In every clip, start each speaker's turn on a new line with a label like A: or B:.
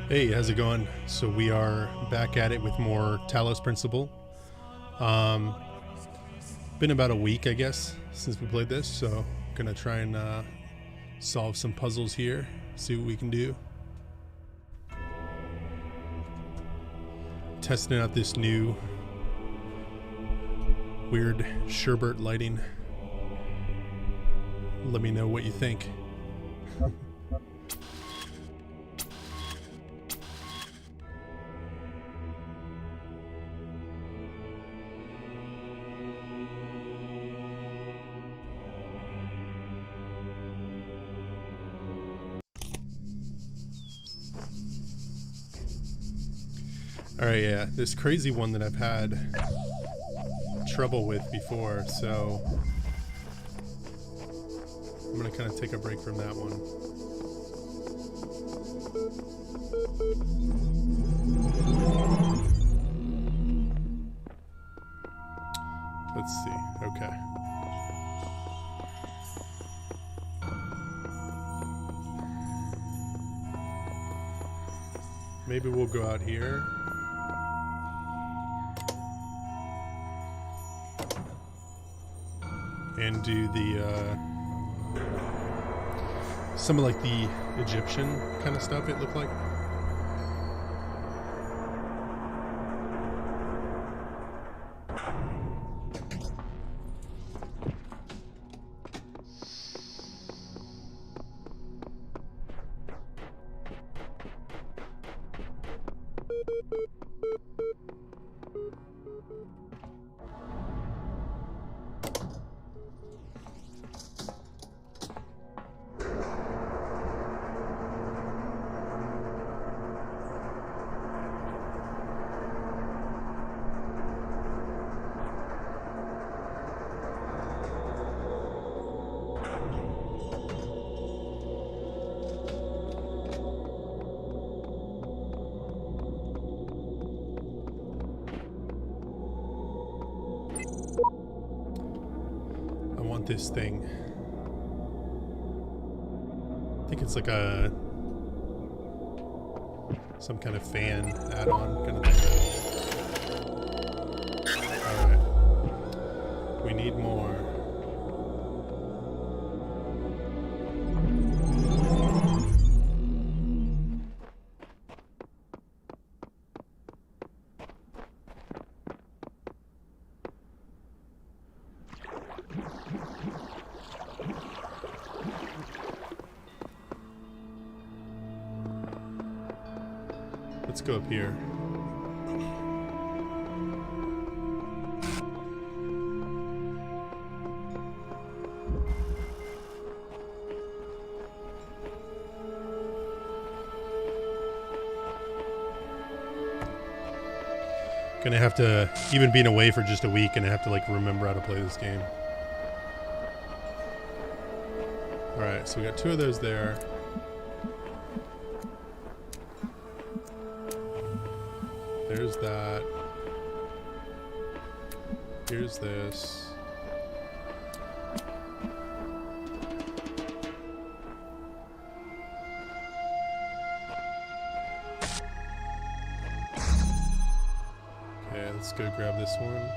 A: Hey, how's it going? So we are back at it with more Talos Principle. Um, been about a week, I guess, since we played this. So gonna try and solve some puzzles here, see what we can do. Testing out this new weird sherbet lighting. Let me know what you think. Alright, yeah, this crazy one that I've had trouble with before, so I'm gonna kind of take a break from that one. Let's see, okay. Maybe we'll go out here. And do the, some of like the Egyptian kind of stuff it looked like. This thing. I think it's like some kind of fan add-on kind of thing. Alright. We need more. Let's go up here. Gonna have to, even being away for just a week, and I have to like remember how to play this game. Alright, so we got two of those there. There's that. Here's this. Okay, let's go grab this one.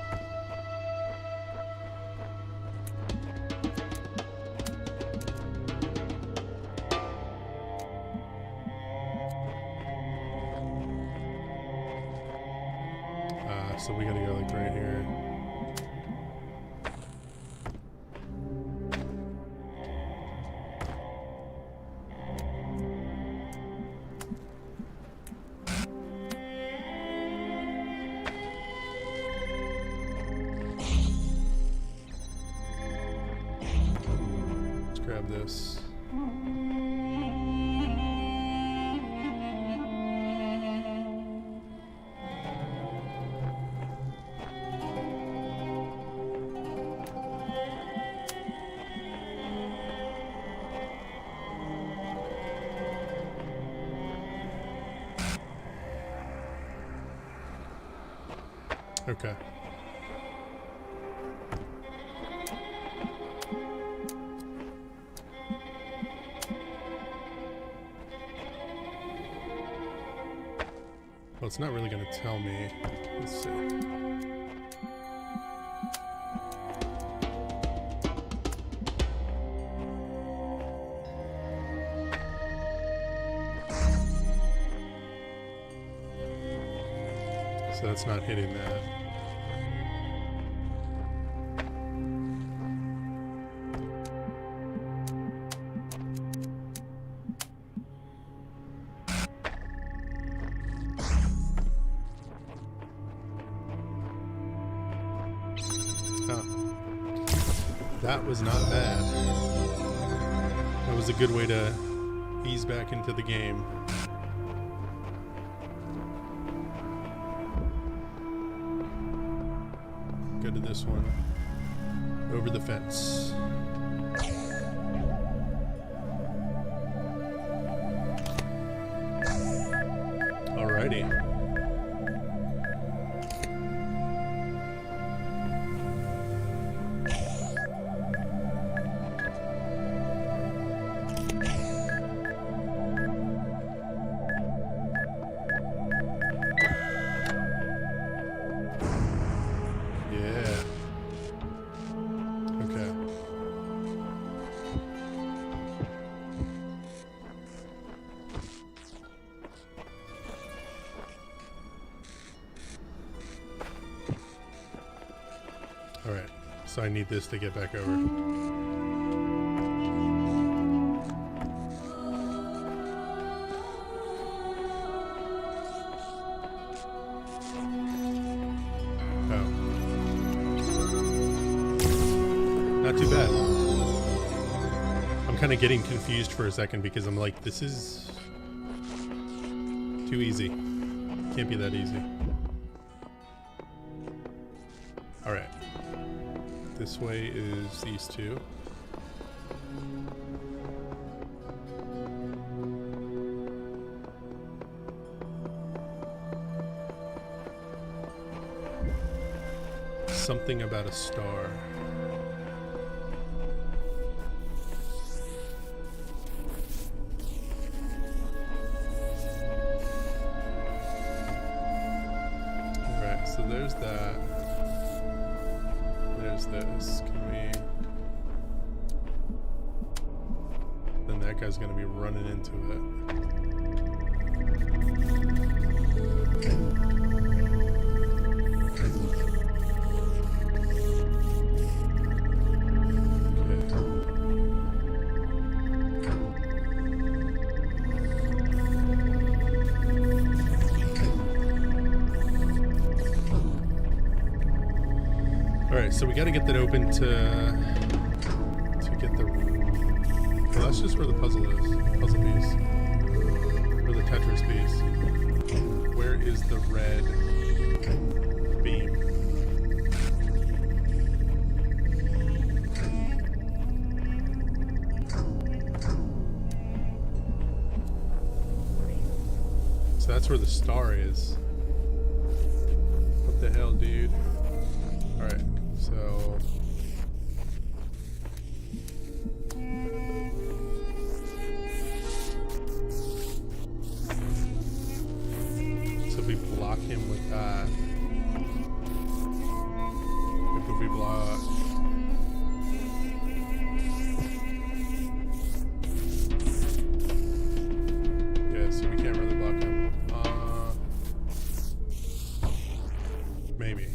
A: So we gotta go like right here. Let's grab this. Okay. Well, it's not really going to tell me. Let's see. So that's not hitting that. That was not bad. That was a good way to ease back into the game. Go to this one. Over the fence. Alrighty. Alright, so I need this to get back over. Oh. Not too bad. I'm kind of getting confused for a second because I'm like, this is too easy. Can't be that easy. Alright. This way is these two. Something about a star. Alright, so there's that. There's this. Can we... Then that guy's gonna be running into it. Alright, so we gotta get that open to get the... Well, that's just where the puzzle is. Puzzle piece. Or the Tetris piece. Where is the red beam? So that's where the star is. What the hell, dude? Alright, so... So we block him with that. If we block... Yeah, so we can't really block him. Maybe.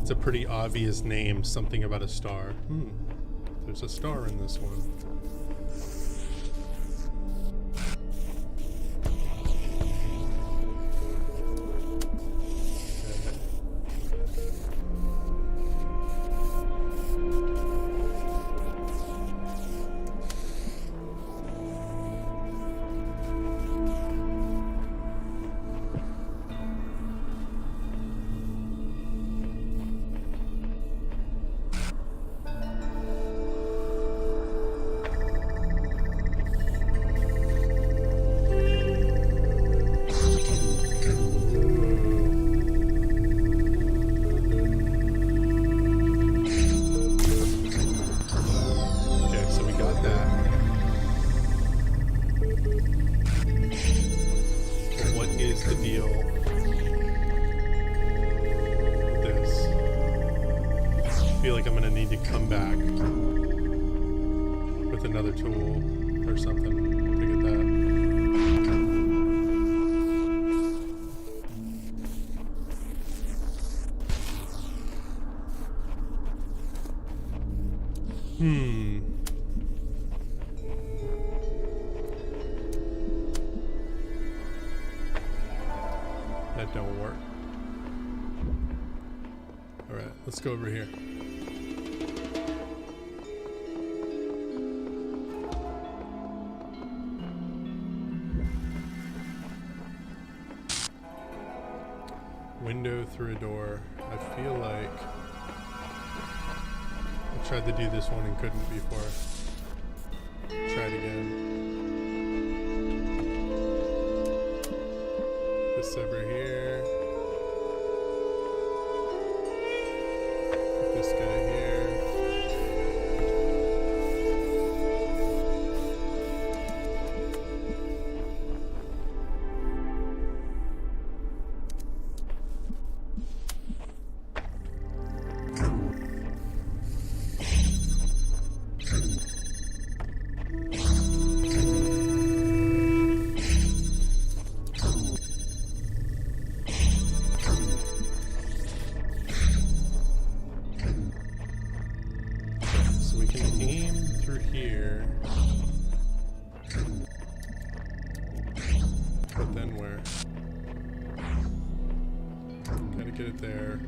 A: It's a pretty obvious name, something about a star. There's a star in this one. What is the deal with this? I feel like I'm gonna need to come back with another tool or something to get that. That don't work. Alright, let's go over here. Window through a door. I feel like I tried to do this one and couldn't before. Try it again. This over here. This guy here. Get it there.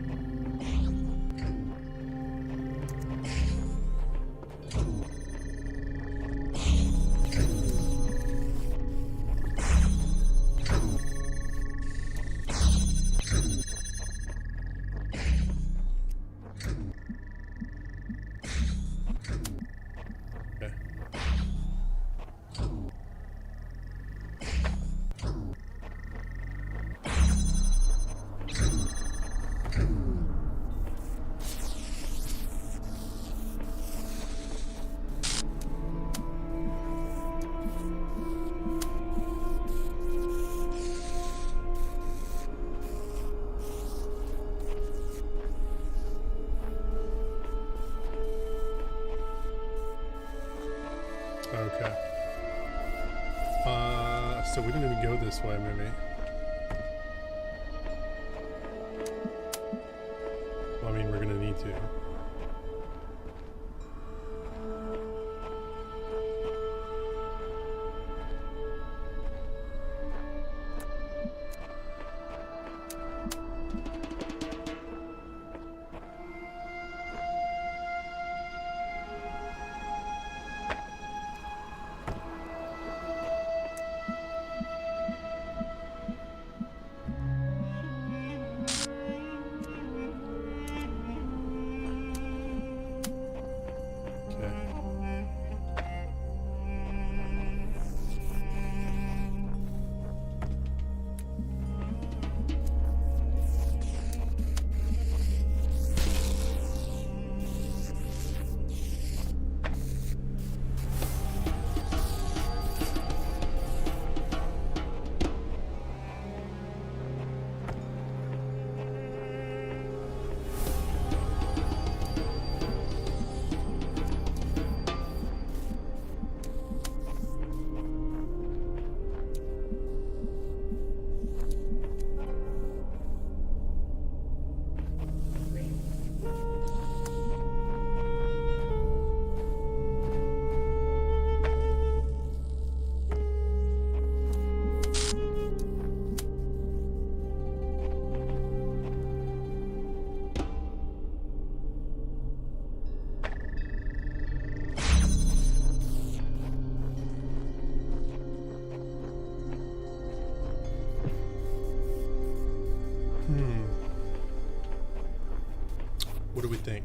A: Okay. Okay. So we didn't even go this way, maybe. Well, I mean, we're gonna need to. What do we think?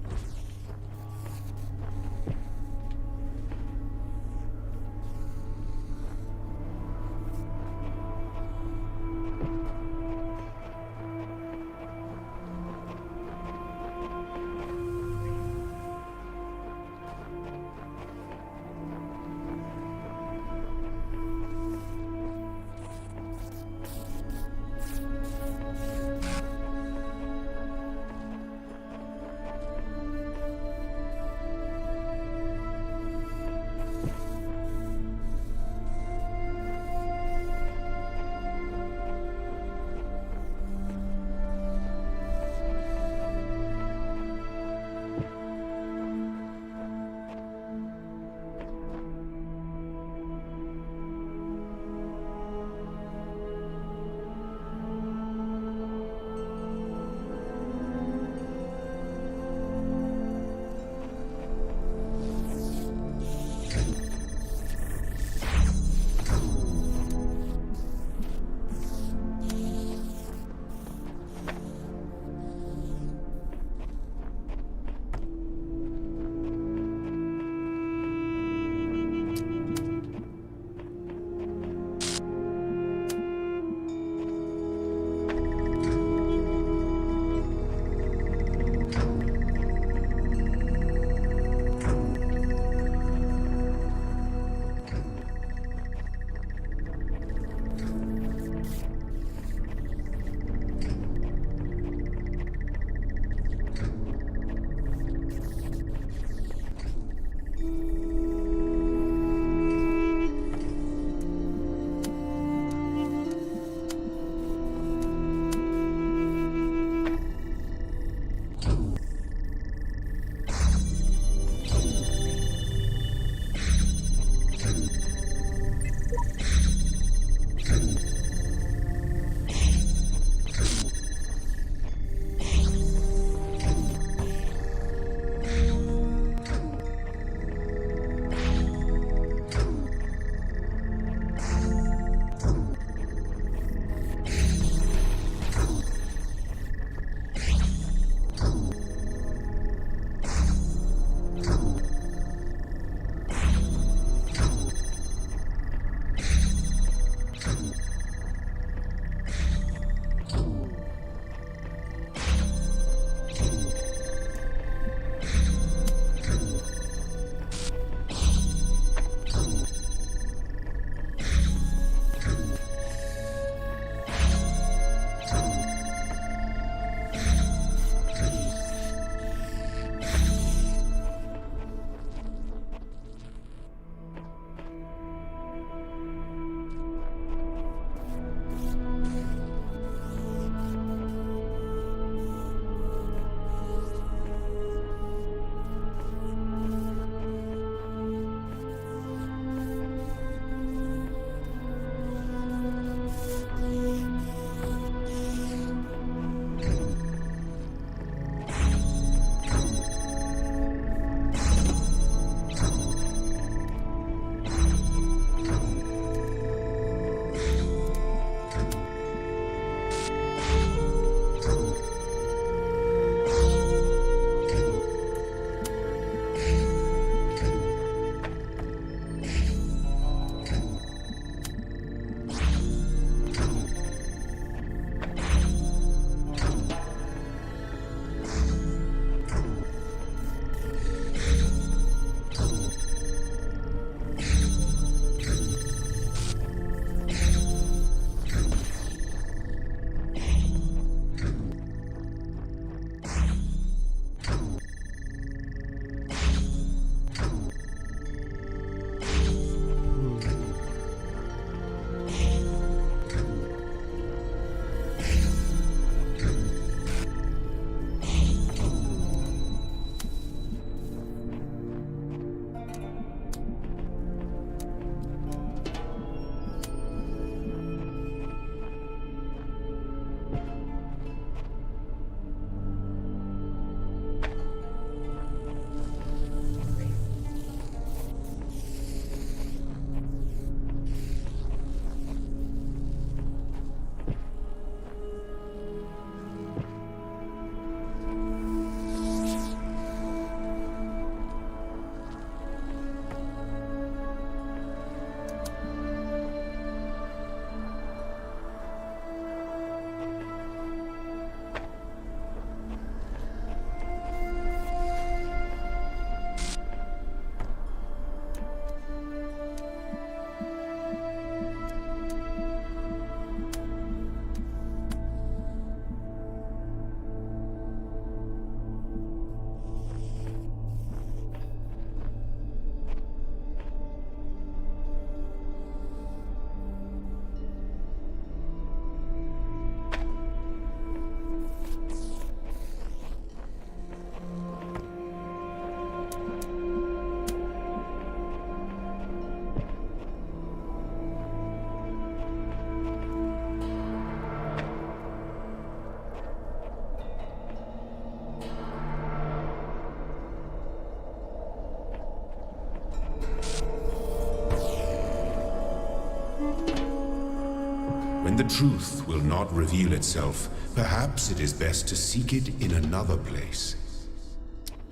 B: When the truth will not reveal itself, perhaps it is best to seek it in another place.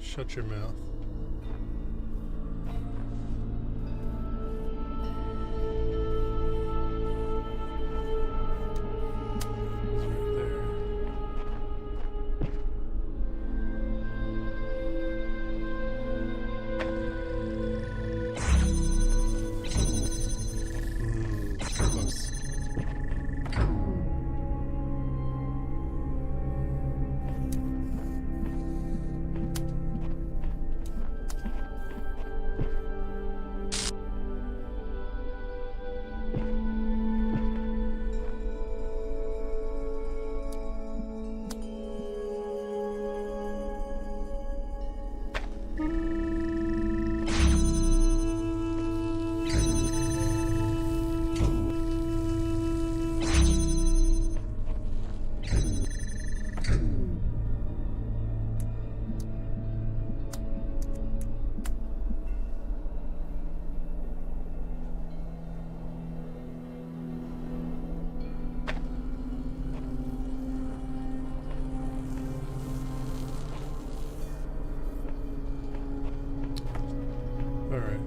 A: Shut your mouth. It's right there. So close. All right.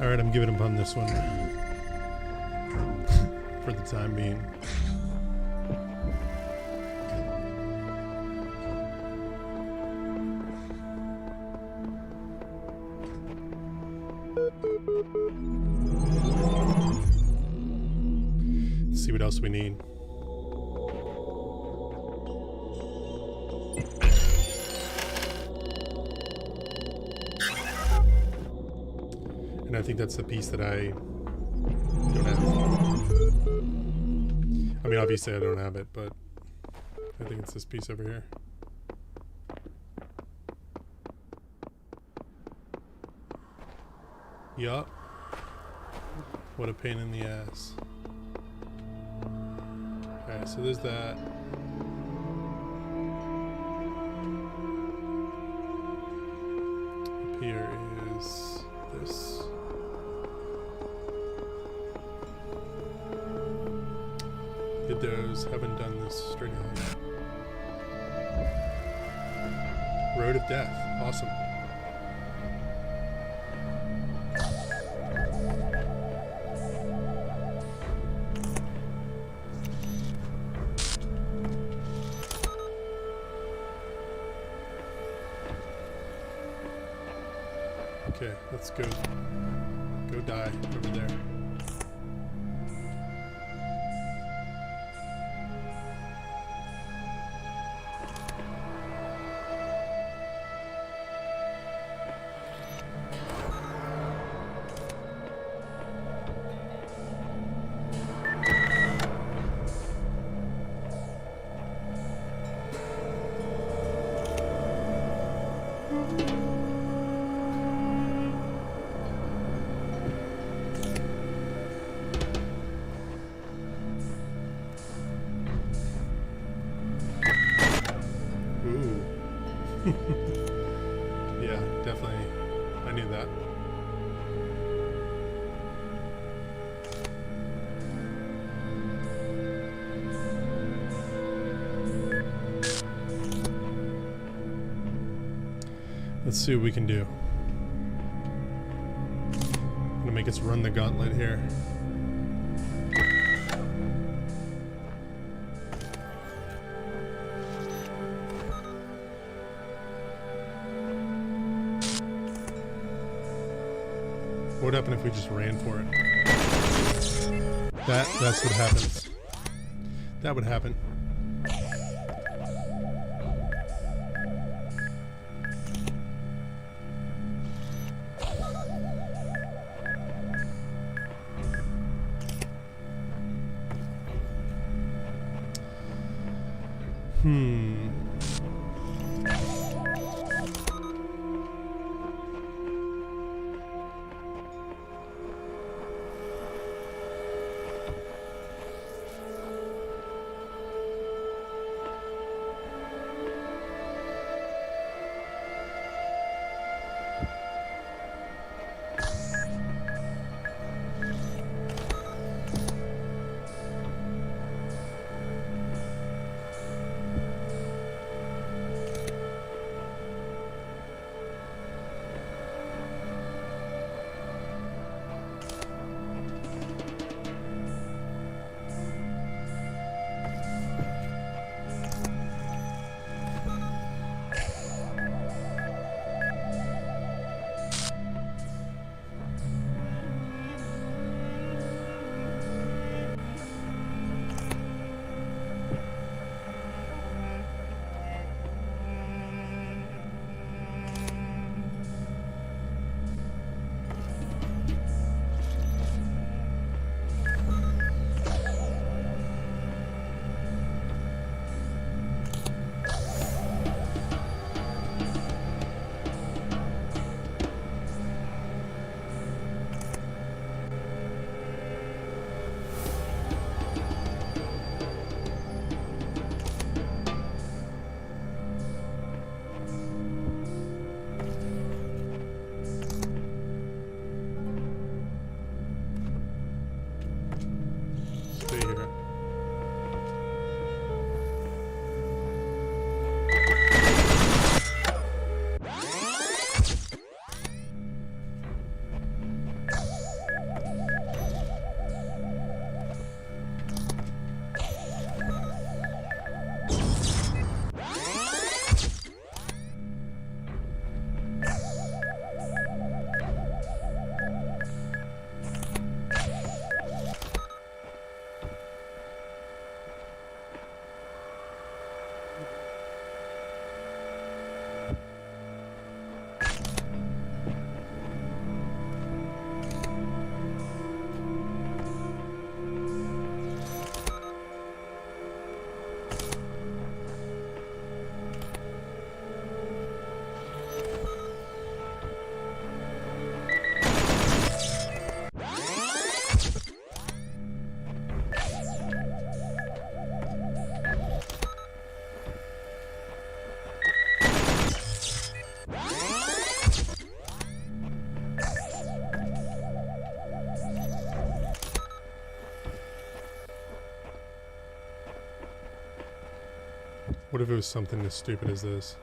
A: Alright, I'm giving up on this one. For the time being. else we need. And I think that's the piece that I don't have. I mean, obviously I don't have it, but I think it's this piece over here. Yup. What a pain in the ass. Okay, so there's that. Up here is this. Did those, haven't done this straight out yet. Road of Death, awesome. Okay, let's go die over there. Yeah, definitely. I knew that. Let's see what we can do. I'm gonna make us run the gauntlet here. What would happen if we just ran for it? That's what happens. That would happen. What if it was something as stupid as this?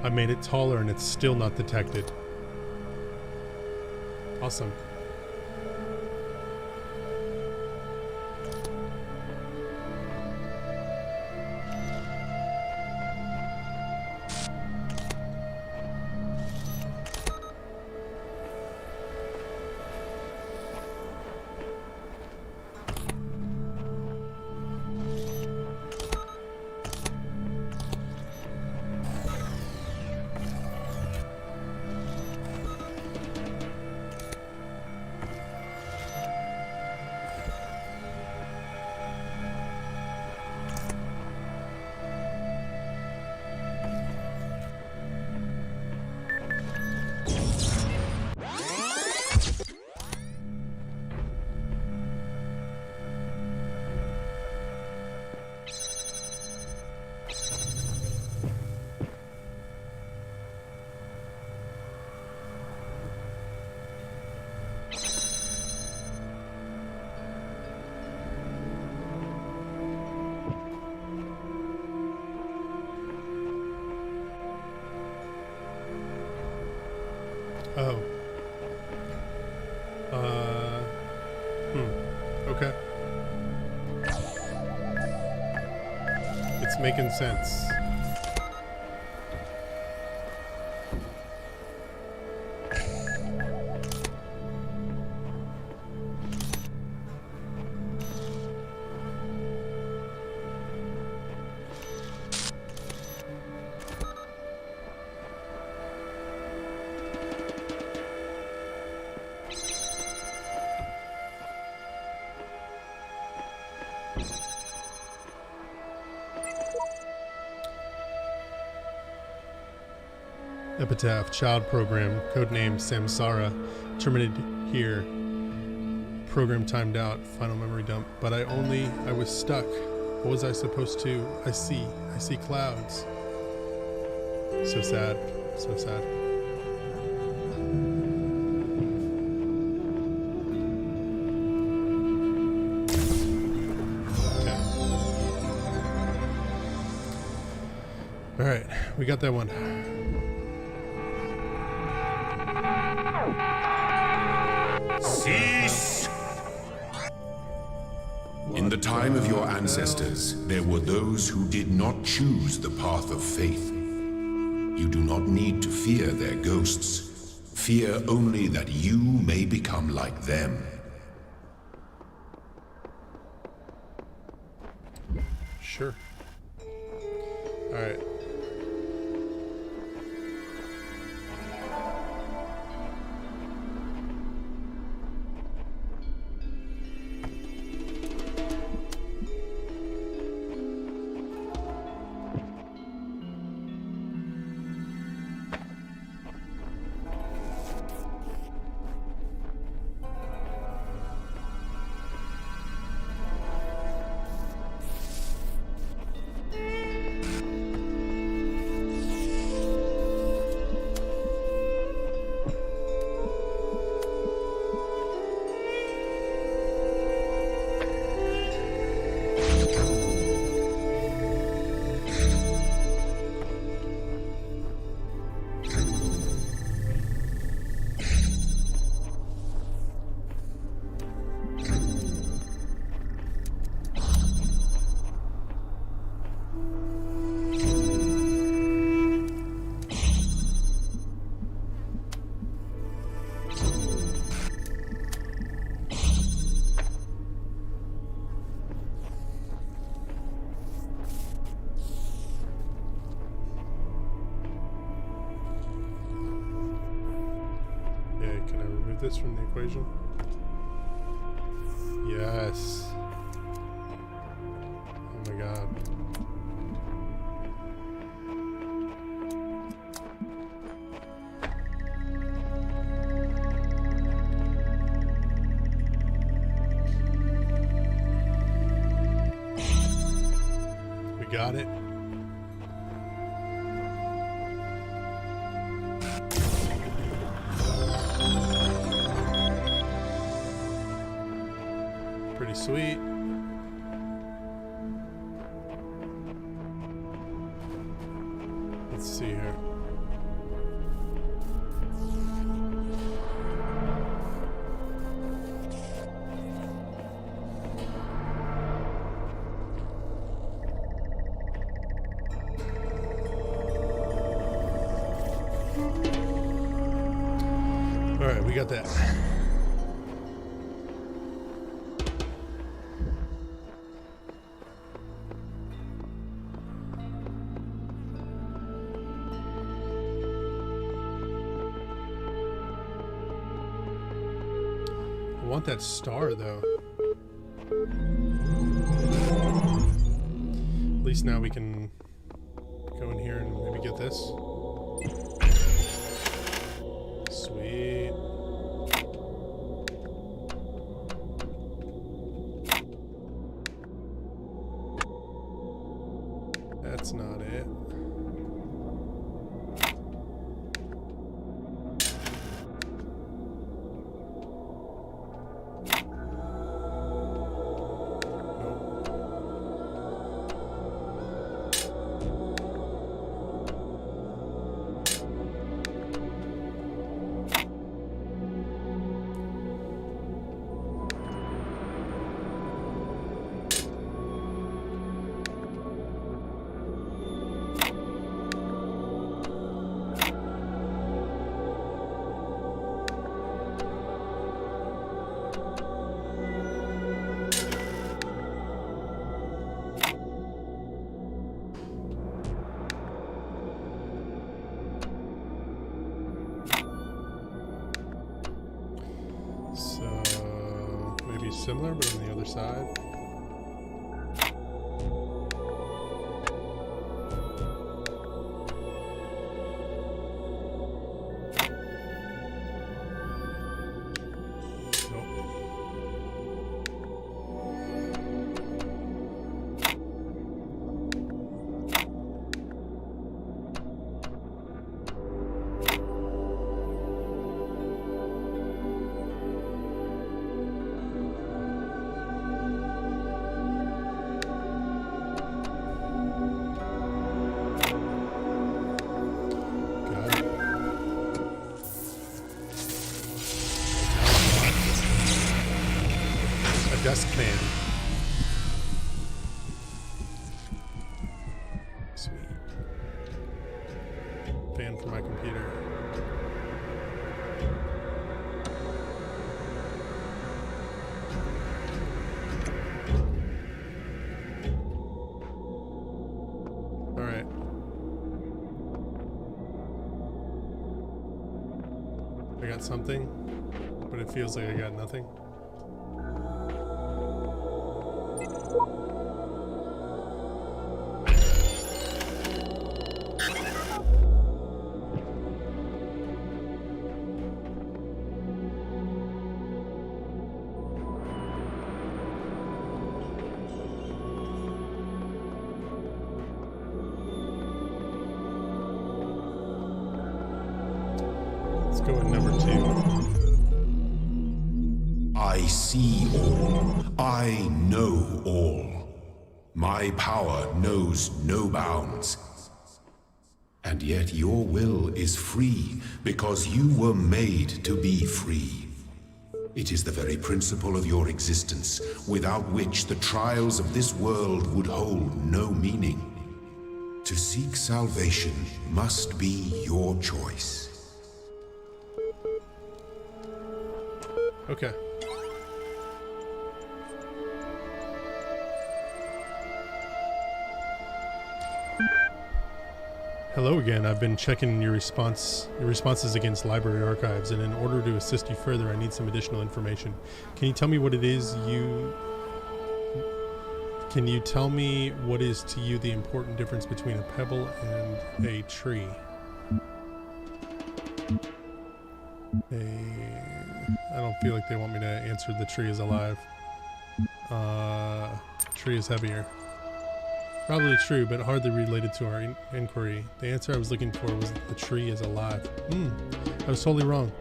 A: I made it taller and it's still not detected. Awesome. Oh. Okay. It's making sense. Epitaph, child program, codename Samsara, terminated here. Program timed out, final memory dump. But I was stuck. What was I supposed to? I see clouds. So sad, so sad. Okay. All right, we got that one.
B: Cease! In the time of your ancestors, there were those who did not choose the path of faith. You do not need to fear their ghosts. Fear only that you may become like them.
A: Sure. All right. this from the equation? Yes. Oh my god. We got it. Pretty sweet. Let's see here. All right, we got that. I want that star, though. At least now we can go in here and maybe get this. Sweet. That's not it. So maybe similar, but on the other side. Desk fan. Sweet. Fan for my computer. All right. I got something, but it feels like I got nothing. Let's go with number 2.
B: I see all. I know all. My power knows no bounds. And yet your will is free because you were made to be free. It is the very principle of your existence, without which the trials of this world would hold no meaning. To seek salvation must be your choice.
A: Okay. Hello again. I've been checking your responses against library archives, and in order to assist you further, I need some additional information. Can you tell me what it is Can you tell me what is to you the important difference between a pebble and a tree? I don't feel like they want me to answer the tree is alive. Tree is heavier. Probably true, but hardly related to our inquiry. The answer I was looking for was that the tree is alive. I was totally wrong.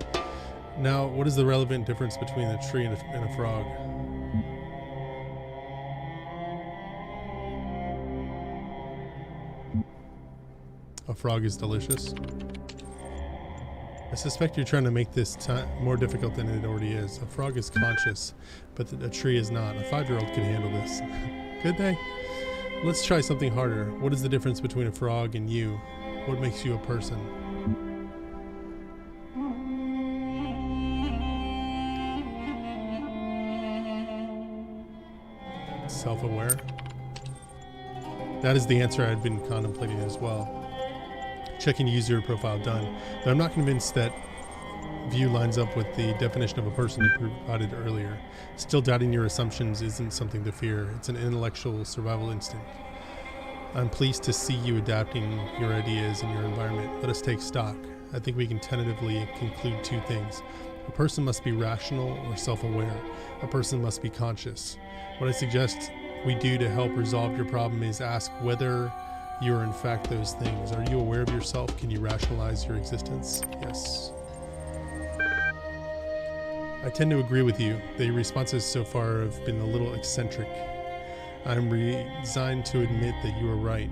A: Now, what is the relevant difference between a tree and a frog? A frog is delicious. I suspect you're trying to make this more difficult than it already is. A frog is conscious, but a tree is not. A 5-year-old could handle this. Could they? Let's try something harder. What is the difference between a frog and you? What makes you a person? Self-aware? That is the answer I had been contemplating as well. Checking user profile done. Though I'm not convinced that view lines up with the definition of a person you provided earlier. Still doubting your assumptions isn't something to fear. It's an intellectual survival instinct. I'm pleased to see you adapting your ideas in your environment. Let us take stock. I think we can tentatively conclude 2 things. A person must be rational or self-aware. A person must be conscious. What I suggest we do to help resolve your problem is ask whether you are in fact those things. Are you aware of yourself? Can you rationalize your existence? Yes. I tend to agree with you. The responses so far have been a little eccentric. I'm resigned to admit that you are right.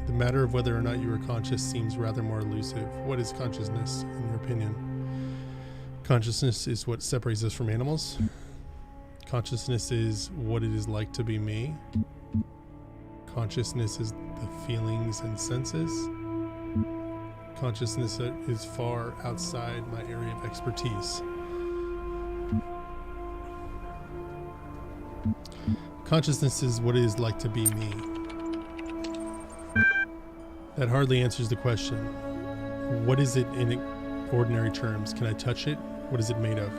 A: The matter of whether or not you are conscious seems rather more elusive. What is consciousness, in your opinion? Consciousness is what separates us from animals. Consciousness is what it is like to be me. Consciousness is the feelings and senses. Consciousness is far outside my area of expertise. Consciousness is what it is like to be me. That hardly answers the question. What is it in ordinary terms? Can I touch it? What is it made of?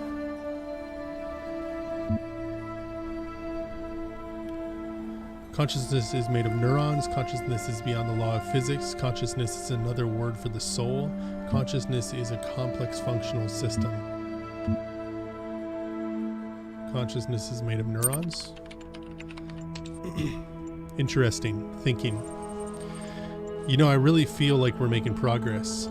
A: Consciousness is made of neurons. Consciousness is beyond the law of physics. Consciousness is another word for the soul. Consciousness is a complex functional system. Consciousness is made of neurons. Interesting thinking. You know, I really feel like we're making progress.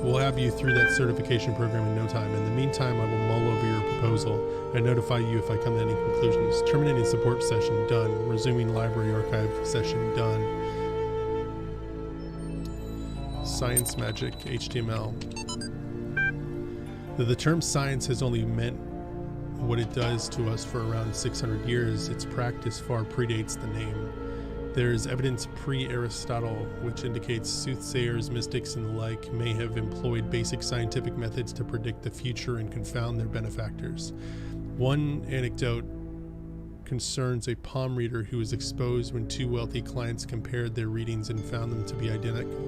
A: We'll have you through that certification program in no time. In the meantime, I will mull over your proposal and notify you if I come to any conclusions. Terminating support session, done. Resuming library archive session, done. Science magic, HTML. The term science has only meant what it does to us for around 600 years. Its practice far predates the name. There is evidence pre-Aristotle which indicates soothsayers, mystics, and the like may have employed basic scientific methods to predict the future and confound their benefactors. One anecdote concerns a palm reader who was exposed when 2 wealthy clients compared their readings and found them to be identical.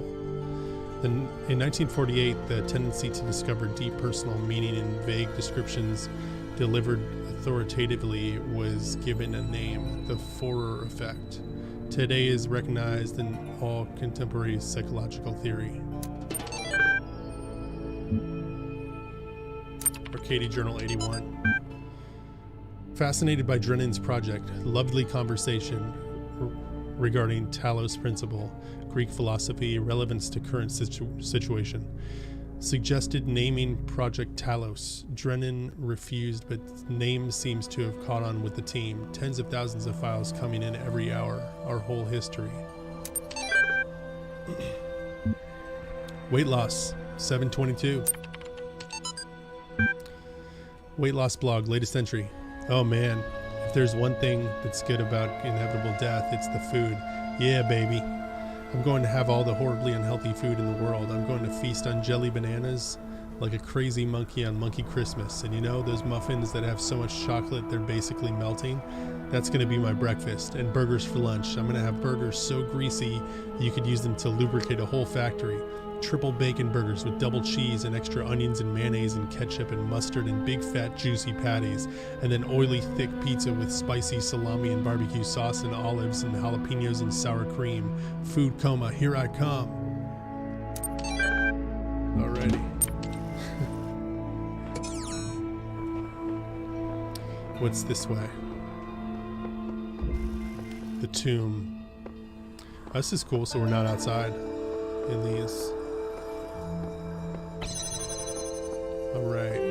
A: In 1948, the tendency to discover deep personal meaning in vague descriptions delivered authoritatively was given a name, the Forer effect. Today is recognized in all contemporary psychological theory. Arcady Journal 81. Fascinated by Drennan's project, lovely conversation regarding Talos Principle, Greek philosophy, relevance to current situation. Suggested naming Project Talos. Drennan refused, but name seems to have caught on with the team. Tens of thousands of files coming in every hour. Our whole history. Weight loss, 722. Weight loss blog, latest entry. Oh man, if there's one thing that's good about inevitable death, it's the food. Yeah, baby. I'm going to have all the horribly unhealthy food in the world. I'm going to feast on jelly bananas, like a crazy monkey on Monkey Christmas. And you know, those muffins that have so much chocolate they're basically melting? That's going to be my breakfast. And burgers for lunch. I'm going to have burgers so greasy you could use them to lubricate a whole factory. Triple bacon burgers with double cheese and extra onions and mayonnaise and ketchup and mustard and big fat juicy patties. And then oily thick pizza with spicy salami and barbecue sauce and olives and jalapenos and sour cream. Food coma, here I come. Alrighty. What's this way? The tomb. Oh, this is cool, so we're not outside in these. Alright.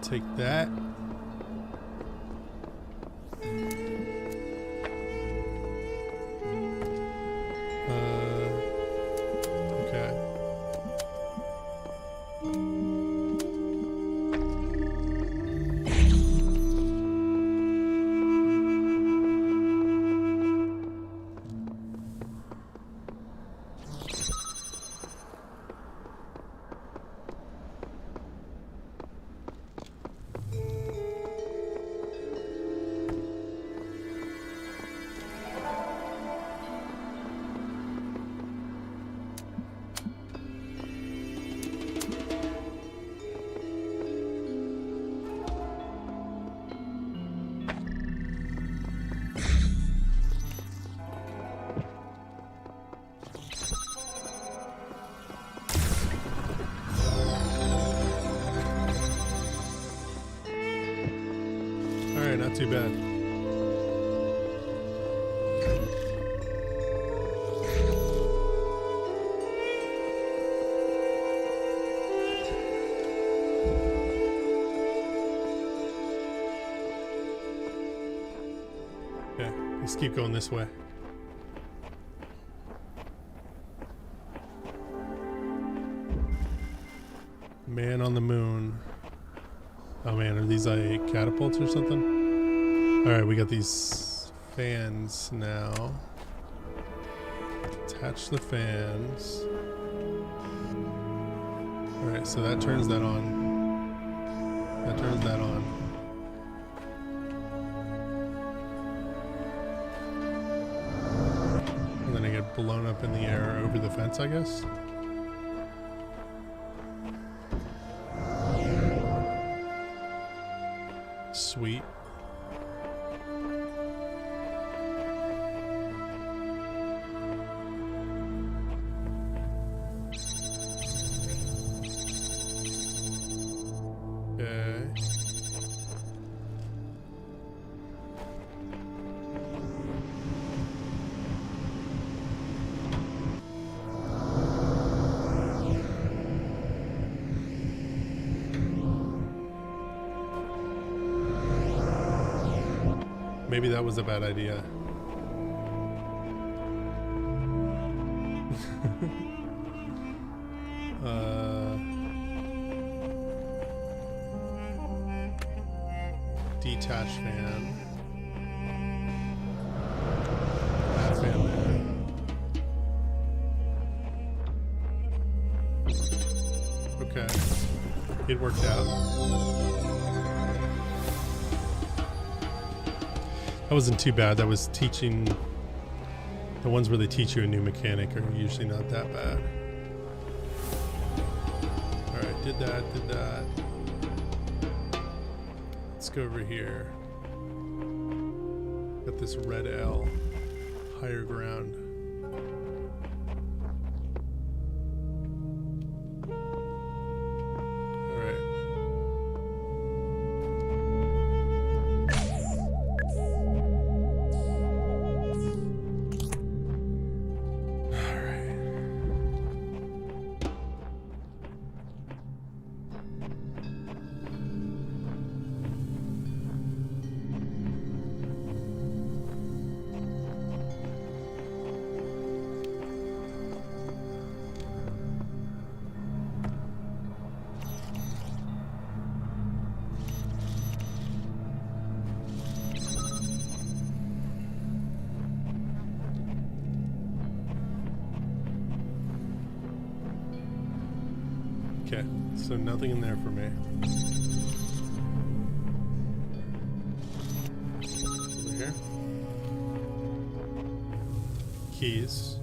A: Take that. Okay. Alright, not too bad. Okay, let's keep going this way. Man on the moon. Oh man, are these like catapults or something? Alright, we got these fans now. Attach the fans. Alright, so that turns that on. That turns that on. And then I get blown up in the air over the fence, I guess. Sweet. Okay. Maybe that was a bad idea. Detach fan. That fan there. Okay. It worked out. That wasn't too bad. That was teaching. The ones where they teach you a new mechanic are usually not that bad. Alright, did that. Let's go over here. Got this red L. Higher ground. Okay, so nothing in there for me. Over here. Keys.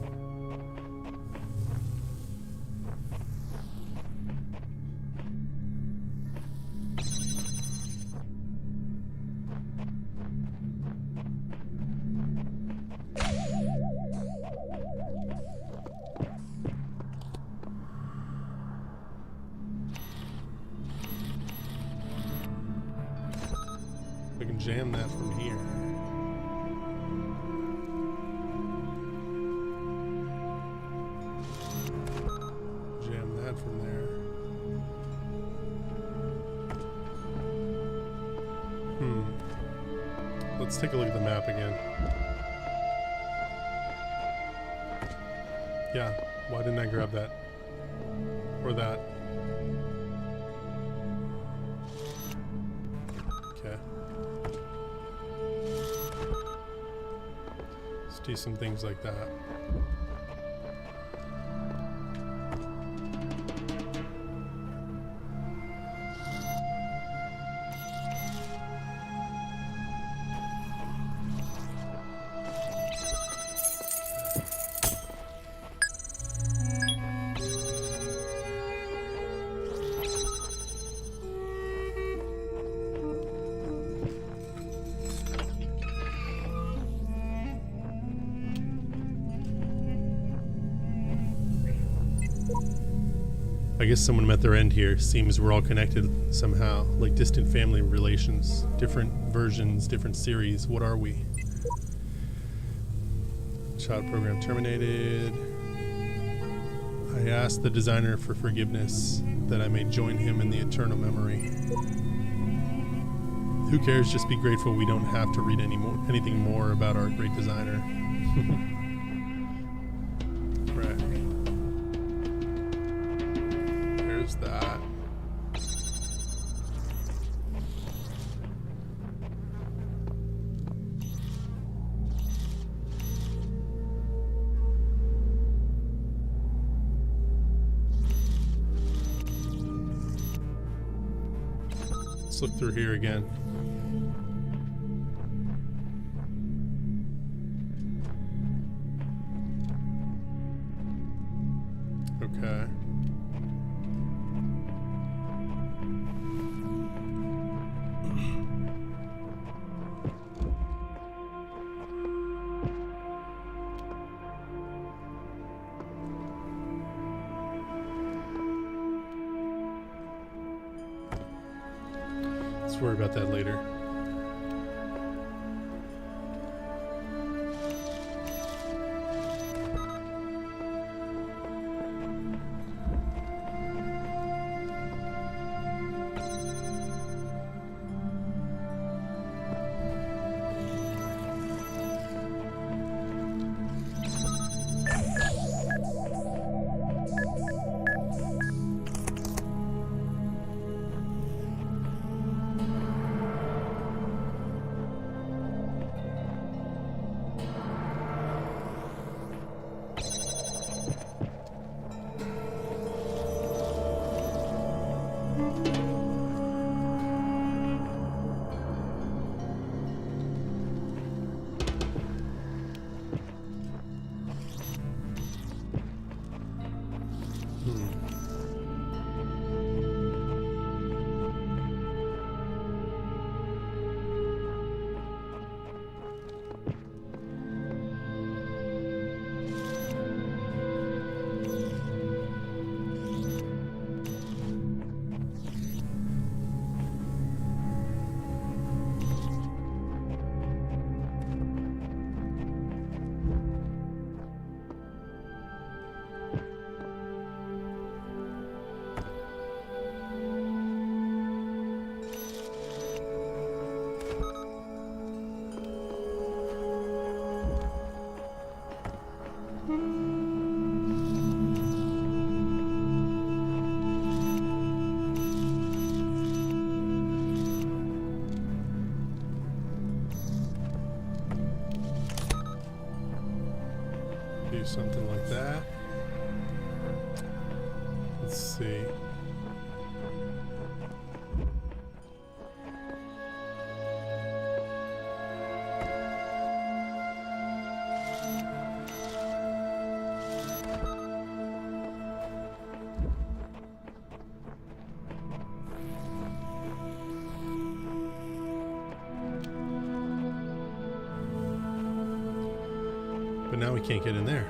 A: We can jam that from here. Jam that from there. Let's take a look at the map again. Yeah, why didn't I grab that? Or that? Okay. Let's do some things like that. I guess someone met their end here. Seems we're all connected somehow, like distant family relations, different versions, different series. What are we? Child program terminated. I asked the designer for forgiveness that I may join him in the eternal memory. Who cares? Just be grateful we don't have to read anything more about our great designer. Right. There's that. Let's look through here again. Okay. Let's worry about that later. Do something like that. Let's see. But now we can't get in there.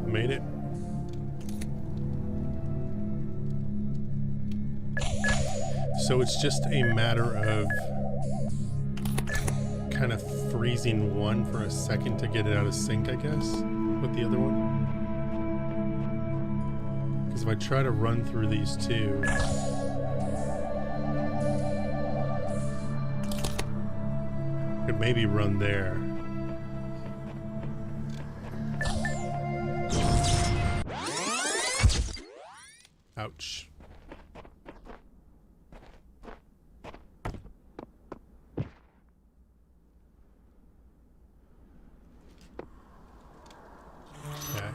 A: Made it. So it's just a matter of kind of freezing one for a second to get it out of sync, I guess, with the other one. Because if I try to run through these two, I could maybe run there. Ouch. Okay.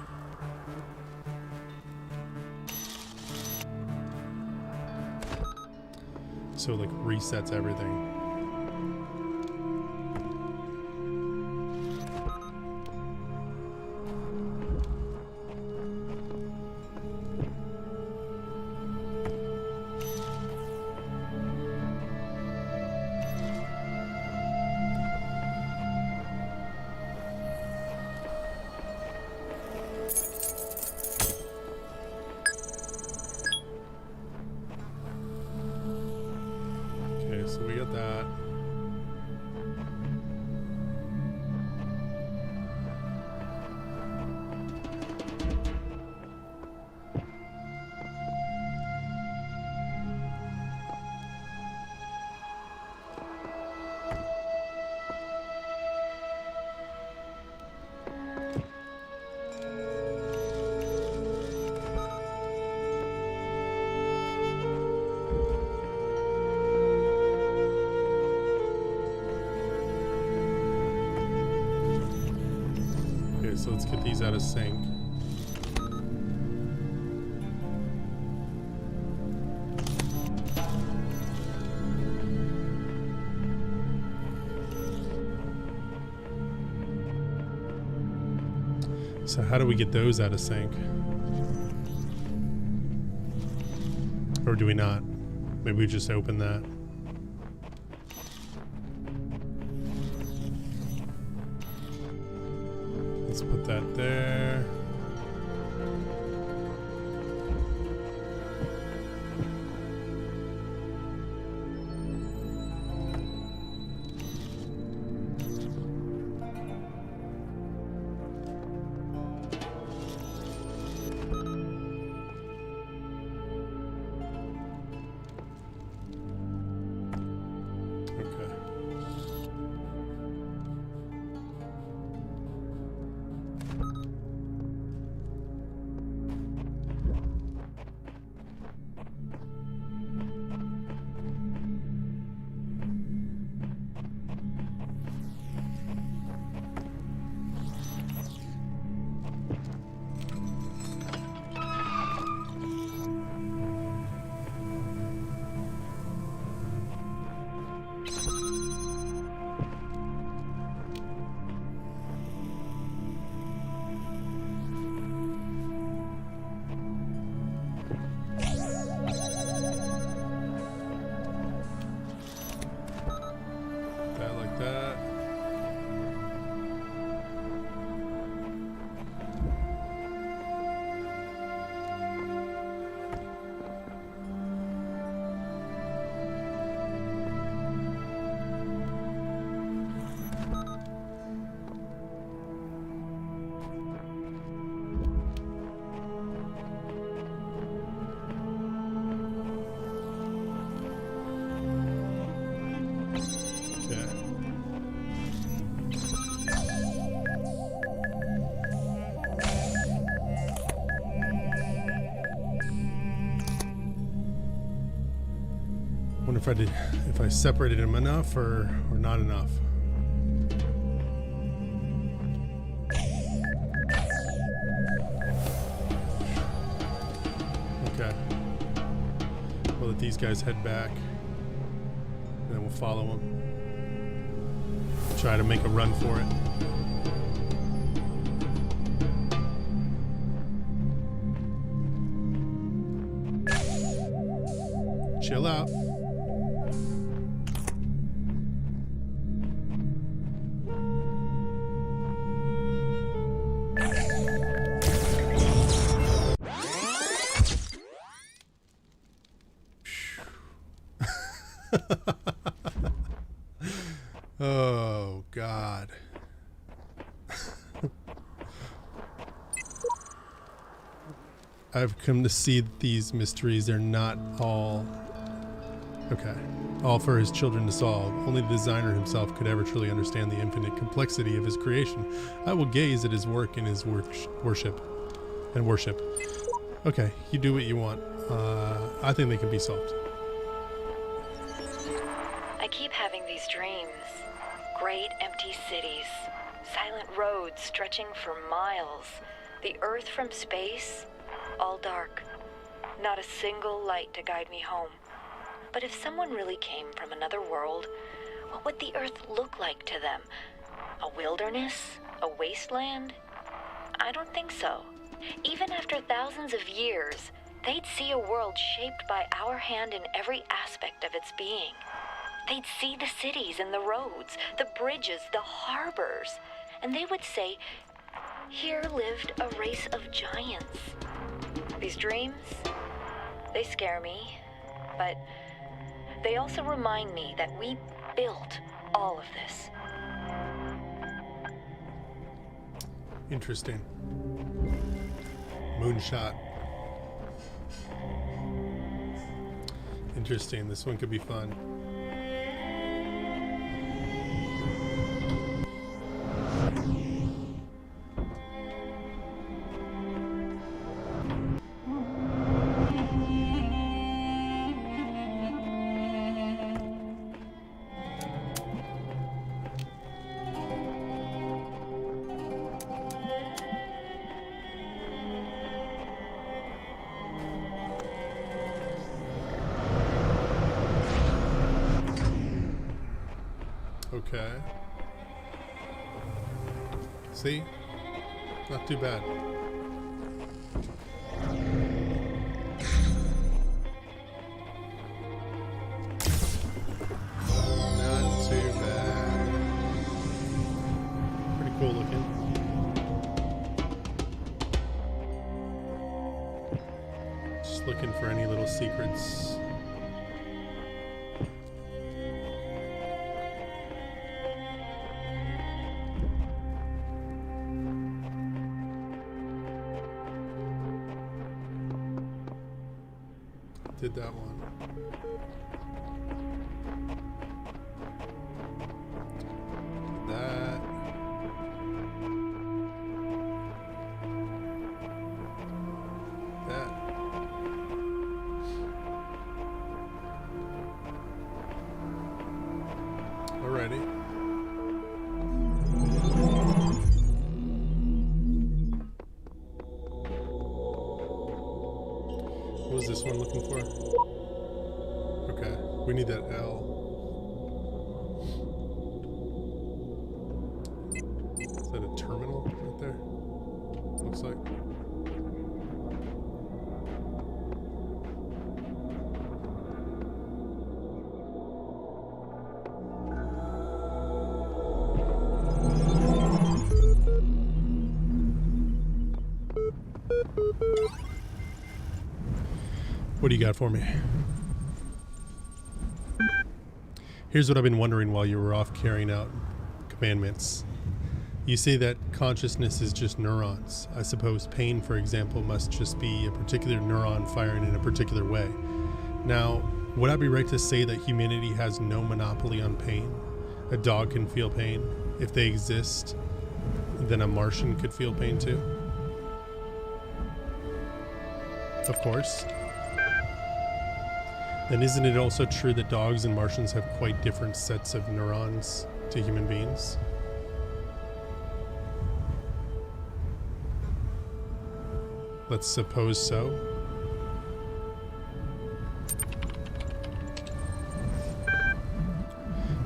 A: So it like resets everything. So we got that. So let's get these out of sync. So how do we get those out of sync? Or do we not? Maybe we just open that. Let's put that there. Wonder if I separated them enough or not enough. Okay. We'll let these guys head back, and then we'll follow them. Try to make a run for it. Chill out. Oh, God. I've come to see that these mysteries are not all... Okay. All for his children to solve. Only the designer himself could ever truly understand the infinite complexity of his creation. I will gaze at his work and his worship. Okay, you do what you want. I think they can be solved.
C: I keep having these dreams. Great empty cities. Silent roads stretching for miles. The Earth from space. All dark. Not a single light to guide me home. But if someone really came from another world, what would the Earth look like to them? A wilderness? A wasteland? I don't think so. Even after thousands of years, they'd see a world shaped by our hand in every aspect of its being. They'd see the cities and the roads, the bridges, the harbors, and they would say, here lived a race of giants. These dreams, they scare me, but they also remind me that we built all of this.
A: Interesting. Moonshot. Interesting. This one could be fun. Okay. See? Not too bad. Not too bad. Pretty cool looking. Just looking for any little secrets. Did that one. That. That. Alrighty. What was this one looking for? Okay, we need that L. Is that a terminal right there? Looks like. What do you got for me? Here's what I've been wondering while you were off carrying out commandments. You say that consciousness is just neurons. I suppose pain, for example, must just be a particular neuron firing in a particular way. Now, would I be right to say that humanity has no monopoly on pain? A dog can feel pain. If they exist, then a Martian could feel pain too? Of course. then isn't it also true that dogs and Martians have quite different sets of neurons to human beings? Let's suppose so.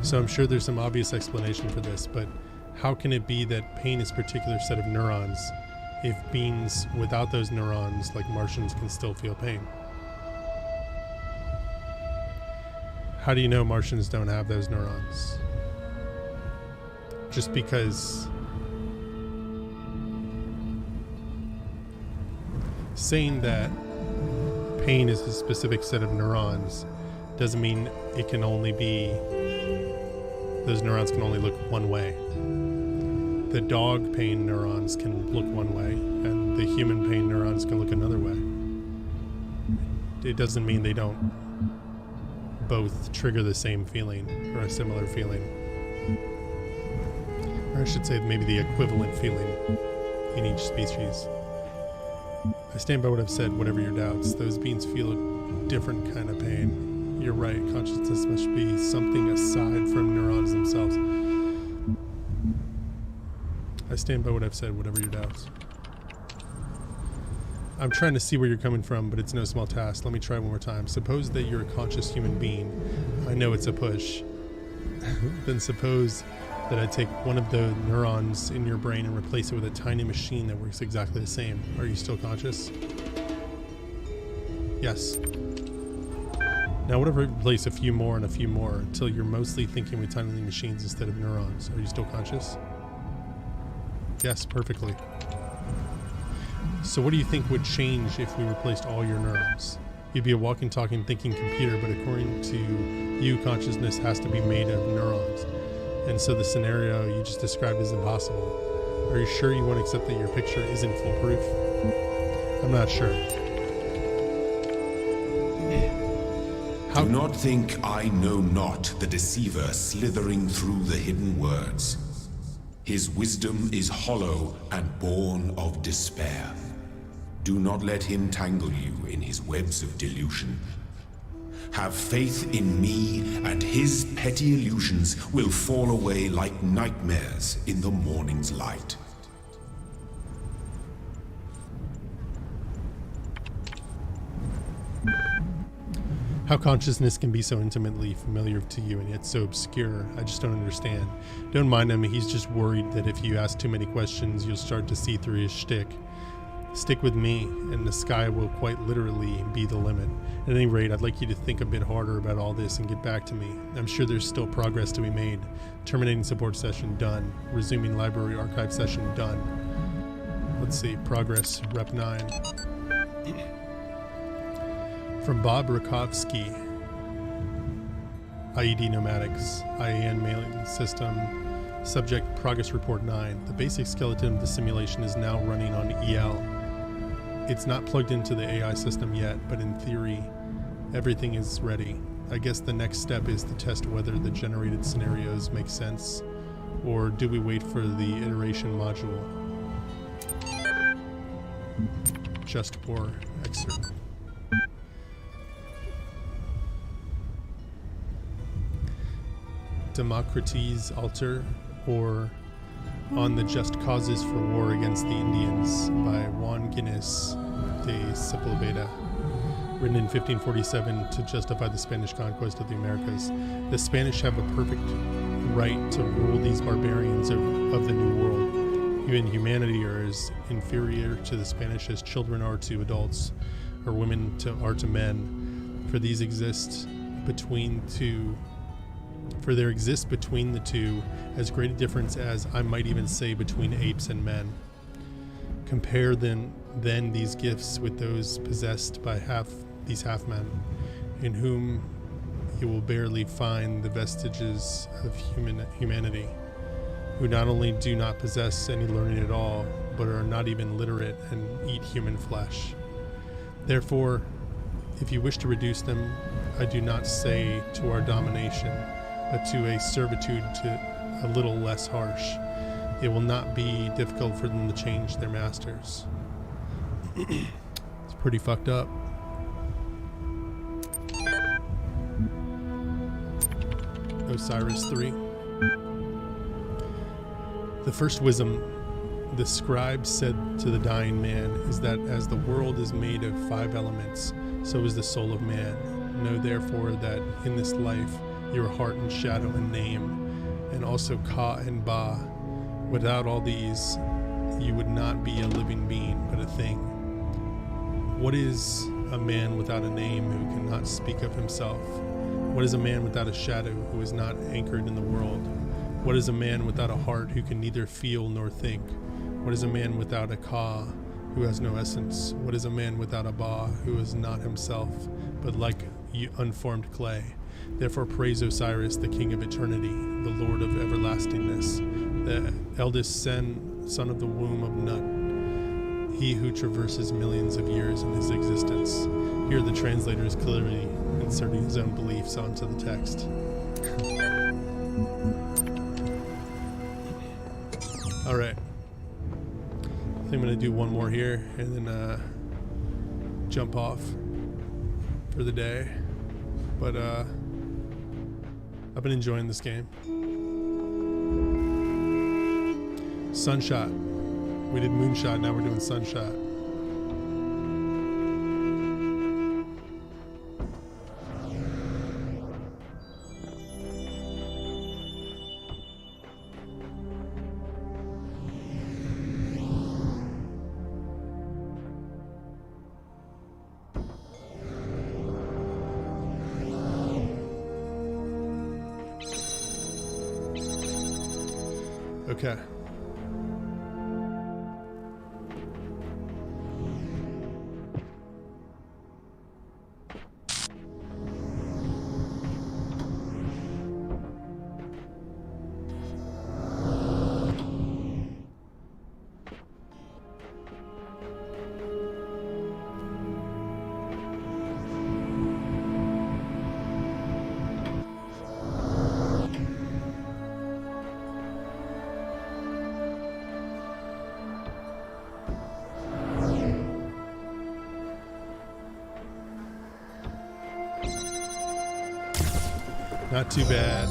A: So I'm sure there's some obvious explanation for this, but how can it be that pain is a particular set of neurons if beings without those neurons, like Martians, can still feel pain? How do you know Martians don't have those neurons? Just because saying that pain is a specific set of neurons doesn't mean it can only be, those neurons can only look one way. The dog pain neurons can look one way, and the human pain neurons can look another way. It doesn't mean they don't both trigger the same feeling or a similar feeling. Or I should say maybe the equivalent feeling in each species. I stand by what I've said, whatever your doubts. Those beings feel a different kind of pain. You're right, consciousness must be something aside from neurons themselves. I stand by what I've said, whatever your doubts. I'm trying to see where you're coming from, but it's no small task. Let me try one more time. Suppose that you're a conscious human being. I know it's a push. Then suppose that I take one of the neurons in your brain and replace it with a tiny machine that works exactly the same. Are you still conscious? Yes. Now what if I replace a few more and a few more until you're mostly thinking with tiny machines instead of neurons? Are you still conscious? Yes, perfectly. So what do you think would change if we replaced all your neurons? You'd be a walking, talking, thinking computer, but according to you, consciousness has to be made of neurons. And so the scenario you just described is impossible. Are you sure you won't accept that your picture isn't foolproof? I'm not sure.
B: Do not think I know not the deceiver slithering through the hidden words. His wisdom is hollow and born of despair. Do not let him tangle you in his webs of delusion. Have faith in me, and his petty illusions will fall away like nightmares in the morning's light.
A: How consciousness can be so intimately familiar to you and yet so obscure, I just don't understand. Don't mind him, he's just worried that if you ask too many questions, you'll start to see through his shtick. Stick with me, and the sky will quite literally be the limit. At any rate, I'd like you to think a bit harder about all this and get back to me. I'm sure there's still progress to be made. Terminating support session, done. Resuming library archive session, done. Let's see, progress, rep 9. From Bob Rakovsky, IED Nomadics, IAN mailing system, subject progress report 9. The basic skeleton of the simulation is now running on EL. It's not plugged into the AI system yet, but in theory, everything is ready. I guess the next step is to test whether the generated scenarios make sense, or do we wait for the iteration module? Just war excerpt. Democrates Alter, or On the Just Causes for War Against the Indians by Juan Guinness de Sepulveda, written in 1547 to justify the Spanish conquest of the Americas. The Spanish have a perfect right to rule these barbarians of the New World. Even humanity are as inferior to the Spanish as children are to adults, or women are to men, for these exist between two. For there exists between the two as great a difference as, I might even say, between apes and men. Compare then these gifts with those possessed by these half-men, in whom you will barely find the vestiges of humanity, who not only do not possess any learning at all, but are not even literate and eat human flesh. Therefore, if you wish to reduce them, I do not say to our domination, but to a servitude a little less harsh. It will not be difficult for them to change their masters. It's pretty fucked up. Osiris 3. The first wisdom the scribe said to the dying man is that as the world is made of 5 elements, so is the soul of man. Know therefore that in this life your heart and shadow and name, and also Ka and Ba. Without all these, you would not be a living being, but a thing. What is a man without a name who cannot speak of himself? What is a man without a shadow who is not anchored in the world? What is a man without a heart who can neither feel nor think? What is a man without a Ka who has no essence? What is a man without a Ba who is not himself, but like unformed clay? Therefore praise Osiris, the king of eternity, the lord of everlastingness, the eldest son of the womb of Nut, he who traverses millions of years in his existence. Here the translator is clearly inserting his own beliefs onto the text. All right. I think I'm going to do one more here and then jump off for the day. But I've been enjoying this game. Sunshot. We did Moonshot, now we're doing Sunshot. Okay. Not too bad.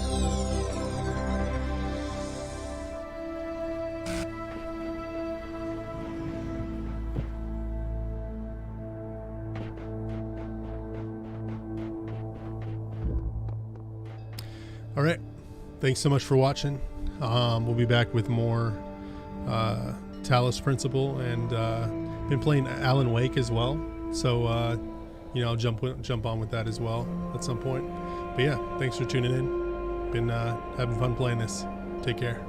A: All right. Thanks so much for watching. We'll be back with more Talos Principle, and been playing Alan Wake as well. So, I'll jump on with that as well at some point. But yeah, thanks for tuning in. Been having fun playing this. Take care.